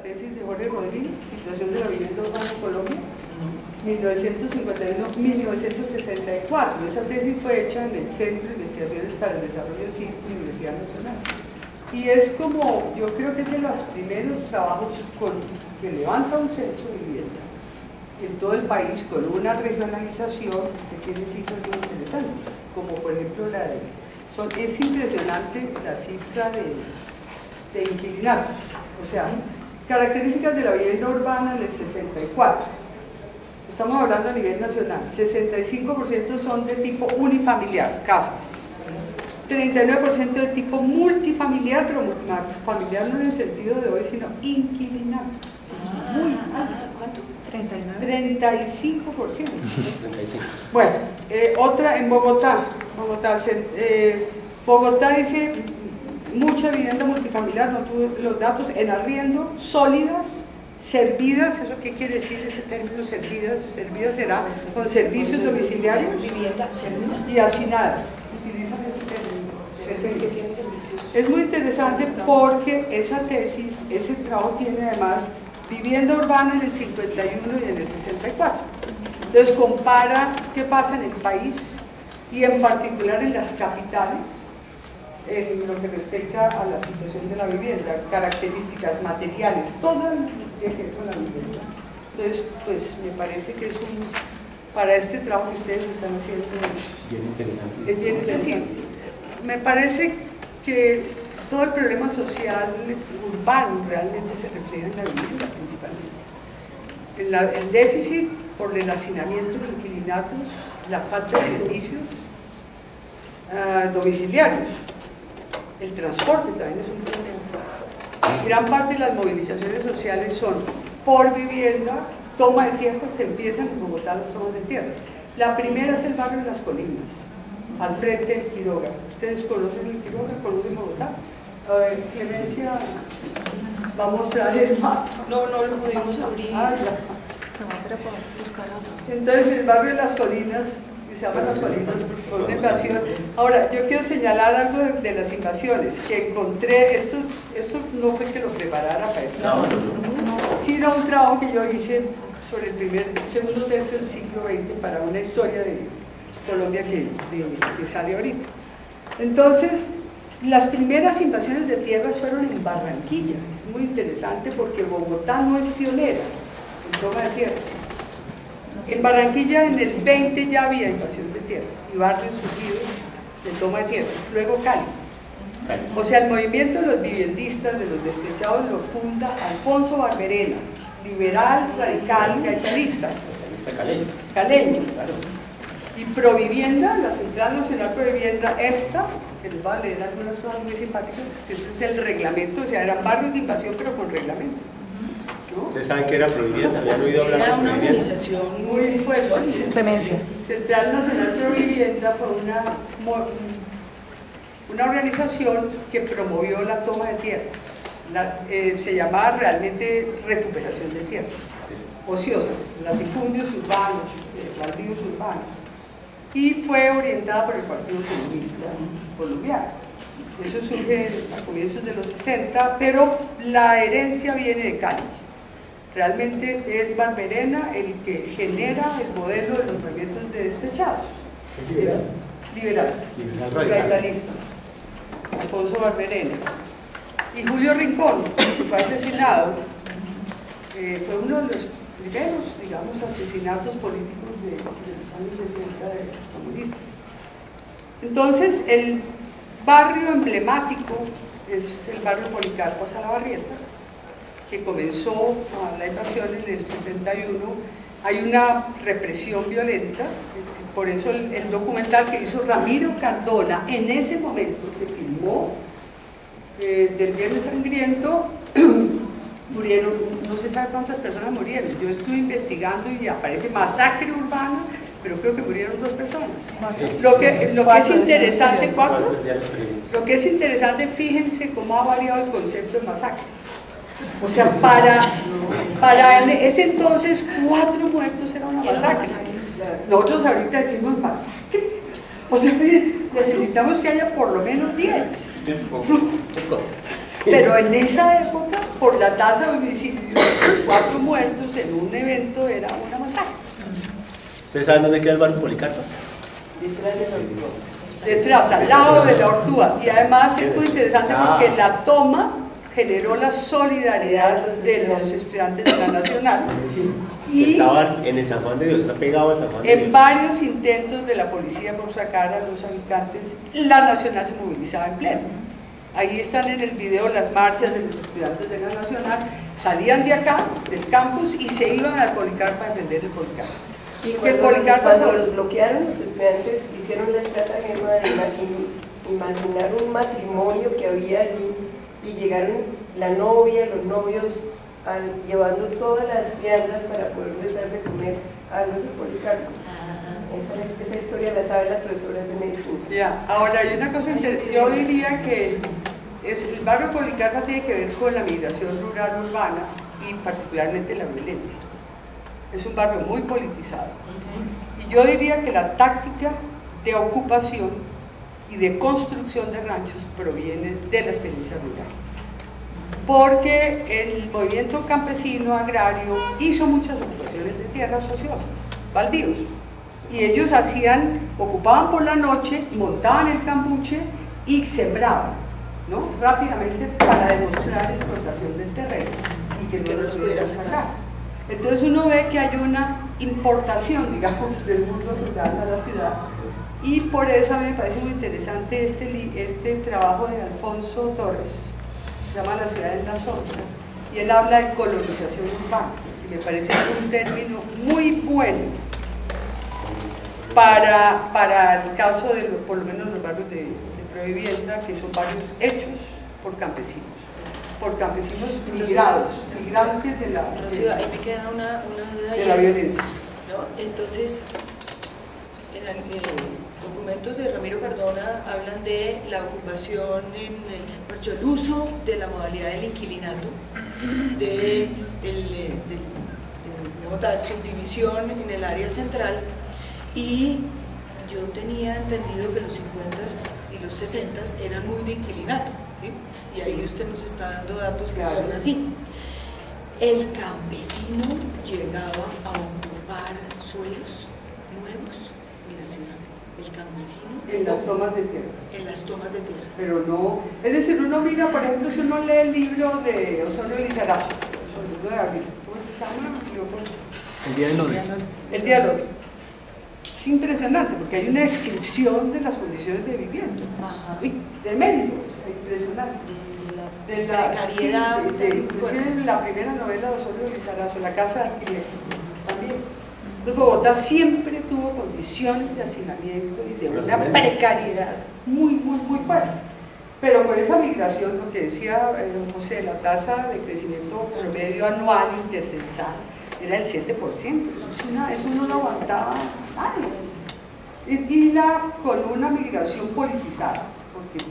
tesis de Jorge Rodríguez, Situación de la vivienda urbana en Colombia, 1951-1964. Esa tesis fue hecha en el Centro de Investigaciones para el Desarrollo Cívico de la Universidad Nacional. Y es como, yo creo que es de los primeros trabajos que levanta un censo de vivienda en todo el país con una regionalización que tiene cifras muy interesantes, como por ejemplo es impresionante la cifra de inquilinatos, o sea, características de la vivienda urbana en el 64. Estamos hablando a nivel nacional, 65% son de tipo unifamiliar, casas, 39% de tipo multifamiliar, pero multifamiliar no en el sentido de hoy, sino inquilinatos. Muy alto. ¿Cuánto? 35%. 35. Bueno, otra en Bogotá. Bogotá dice mucha vivienda multifamiliar, no tuve los datos, en arriendo, sólidas, servidas. ¿Eso qué quiere decir ese término servidas? Servidas será con servicios domiciliarios. Vivienda servida. Y hacinadas. Utilizan ese término. Es el que tiene servicios. Es muy interesante porque esa tesis, ese trabajo tiene además vivienda urbana en el 51 y en el 64. Entonces compara qué pasa en el país y en particular en las capitales en lo que respecta a la situación de la vivienda, características materiales, todo tiene que ver con la vivienda. Entonces, pues me parece que para este trabajo que ustedes están haciendo bien interesante. Es bien interesante. Me parece que todo el problema social urbano realmente se refleja en la vivienda principalmente. El déficit por el hacinamiento de inquilinatos, la falta de servicios domiciliarios, el transporte también es un problema. Gran parte de las movilizaciones sociales son por vivienda, toma de tierras, se empiezan en Bogotá las tomas de tierras. La primera es el barrio de Las Colinas, al frente del Quiroga. ¿Ustedes conocen el Quiroga? ¿Conocen Bogotá? A ver, Clemencia va a mostrar el mapa. No lo pudimos abrir. Pero para buscar otro. Entonces, el barrio de Las Colinas, que se llama Las Colinas por una invasión. Ahora, yo quiero señalar algo de las invasiones, que encontré, esto no fue que lo preparara para esto, sino un trabajo que yo hice sobre el segundo tercio del siglo XX para una historia de Colombia que sale ahorita. Entonces, las primeras invasiones de tierras fueron en Barranquilla. Es muy interesante porque Bogotá no es pionera en toma de tierras. En Barranquilla en el 20 ya había invasión de tierras y barrios surgidos de toma de tierras. Luego Cali. O sea, el movimiento de los viviendistas, de los despechados, lo funda Alfonso Barberena, liberal, radical, gaitanista. Caleño. Claro. Y Provivienda, la Central Nacional Provivienda, que les voy a leer algunas cosas muy simpáticas, que ese es el reglamento, o sea, eran barrios de invasión pero con reglamento. ¿No? ¿Ustedes saben qué era Provivienda? ¿Habían oído hablar de Era una Provivienda? organización Muy fuerte. Central Nacional Provivienda fue una organización que promovió la toma de tierras. Se llamaba realmente recuperación de tierras ociosas, latifundios urbanos, baldíos urbanos, y fue orientada por el Partido Comunista colombiano. Eso surge a comienzos de los 60, pero la herencia viene de Cali. Realmente es Barberena el que genera el modelo de los movimientos de despechados. Liberal, gaitanista, Alfonso Barberena. Y Julio Rincón, que fue asesinado, fue uno de los primeros, digamos, asesinatos políticos de los años 60 de los comunistas. Entonces, el barrio emblemático es el barrio Policarpo Salabarrieta, que comenzó la invasión en el 61. Hay una represión violenta, por eso el documental que hizo Ramiro Cardona, en ese momento que filmó del Viernes Sangriento, murieron, no se sabe cuántas personas murieron. Yo estuve investigando y aparece masacre urbana, pero creo que murieron 2 personas. Lo que es interesante, 4. Lo que es interesante, fíjense cómo ha variado el concepto de masacre. O sea, para en ese entonces 4 muertos era una masacre. Nosotros ahorita decimos masacre. O sea, necesitamos que haya por lo menos 10. Pero en esa época, por la tasa de homicidios, 4 muertos en un evento era una masacre. ¿Ustedes saben dónde queda el barrio Policarpa? Detrás, al lado de la Ortúa. Y además es muy interesante porque la toma generó la solidaridad de los estudiantes de la Nacional. Y estaban en el San Juan de Dios, está pegado al San Juan de Dios. en varios intentos de la policía por sacar a los habitantes, la Nacional se movilizaba en pleno. Ahí están en el video las marchas de los estudiantes de la Nacional, salían de acá, del campus, y se iban al Policarpa a defender el Policarpa. Y cuando los bloquearon, los estudiantes hicieron la estratagema de imaginar un matrimonio que había allí y llegaron la novia, los novios, llevando todas las viandas para poderles dar de comer a los de Policarpa. Esa historia la saben las profesoras de medicina. Ya, ahora hay una cosa interesante, yo diría que el barrio Policarpa tiene que ver con la migración rural urbana y particularmente la violencia. Es un barrio muy politizado. Y yo diría que la táctica de ocupación y de construcción de ranchos proviene de la experiencia rural. Porque el movimiento campesino agrario hizo muchas ocupaciones de tierras ociosas, baldíos. Y ellos ocupaban por la noche, montaban el cambuche y sembraban, ¿no? Rápidamente para demostrar explotación del terreno y que no los pudieran sacar. Entonces uno ve que hay una importación, digamos, del mundo rural a la ciudad, y por eso a mí me parece muy interesante este trabajo de Alfonso Torres, se llama La ciudad en la sombra, y él habla de colonización urbana, y me parece un término muy bueno para el caso de, por lo menos los barrios de Provivienda, que son barrios hechos por campesinos migrados, migrantes de la Rocío, ahí me queda una duda de la violencia. ¿No? Entonces, en documentos de Ramiro Cardona hablan de la ocupación, el uso de la modalidad del inquilinato, de digamos, la subdivisión en el área central, y yo tenía entendido que los 50s y los 60s eran muy de inquilinato, ¿sí? Y ahí usted nos está dando datos que son así. El campesino llegaba a ocupar suelos nuevos en la ciudad. El campesino. En las tomas de tierra. En las tomas de tierras. Pero no. Es decir, uno mira, por ejemplo, si uno lee el libro de Osorio Lizarazo, ¿cómo se llama? El día del odio. El día del odio. Es impresionante porque hay una descripción de las condiciones de vivienda. Tremendo, impresionante. De la precariedad. Inclusive en la primera novela de Osorio Lizarazo, La casa de alquiler, también. Entonces Bogotá siempre tuvo condiciones de hacinamiento y de una precariedad muy, muy, muy fuerte. Pero con esa migración, lo que decía José, la tasa de crecimiento promedio anual intercensal era el 7%. Eso no lo aguantaba nadie. Y con una migración politizada, porque los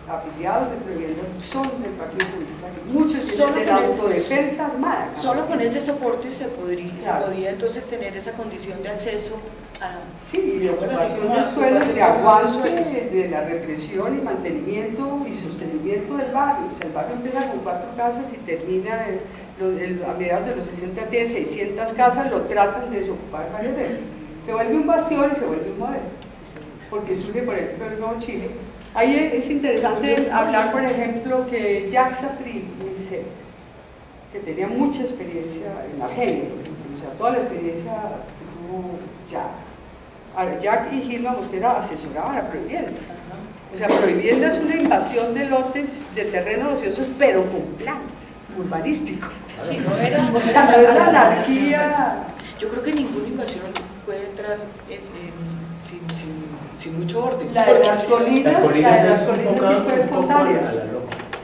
afiliados de Provivienda son del Partido Comunista, muchos vienen de la autodefensa armada. Solo con ese soporte se podía entonces tener esa condición de acceso a... Sí, y ocupación de suelos, de aguante de la represión y mantenimiento y sostenimiento del barrio. O sea, el barrio empieza con 4 casas y termina a mediados de los 60, tiene 600 casas, lo tratan de desocupar varias veces. Se vuelve un bastión y se vuelve un modelo, porque surge, por ejemplo, el Nuevo Chile. Ahí es interesante hablar, por ejemplo, que Jacques Sapri, que tenía mucha experiencia en Argelia, por ejemplo, o sea, toda la experiencia que tuvo Jacques y Gilma Mosquera asesoraban a Provivienda. O sea, Provivienda es una invasión de lotes de terrenos ociosos, pero con plan urbanístico. Sí, no era, o sea, no es la anarquía. Yo creo que ninguna invasión puede entrar sin mucho orden. La de las colinas sí fue espontánea.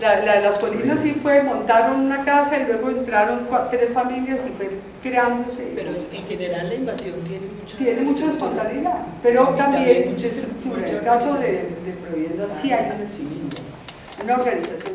La de las colinas sí fue, montaron una casa y luego entraron 3 familias y fue creándose. Pero en general la invasión tiene mucha espontaneidad, pero también mucha estructura. En el caso de Provivienda sí hay una organización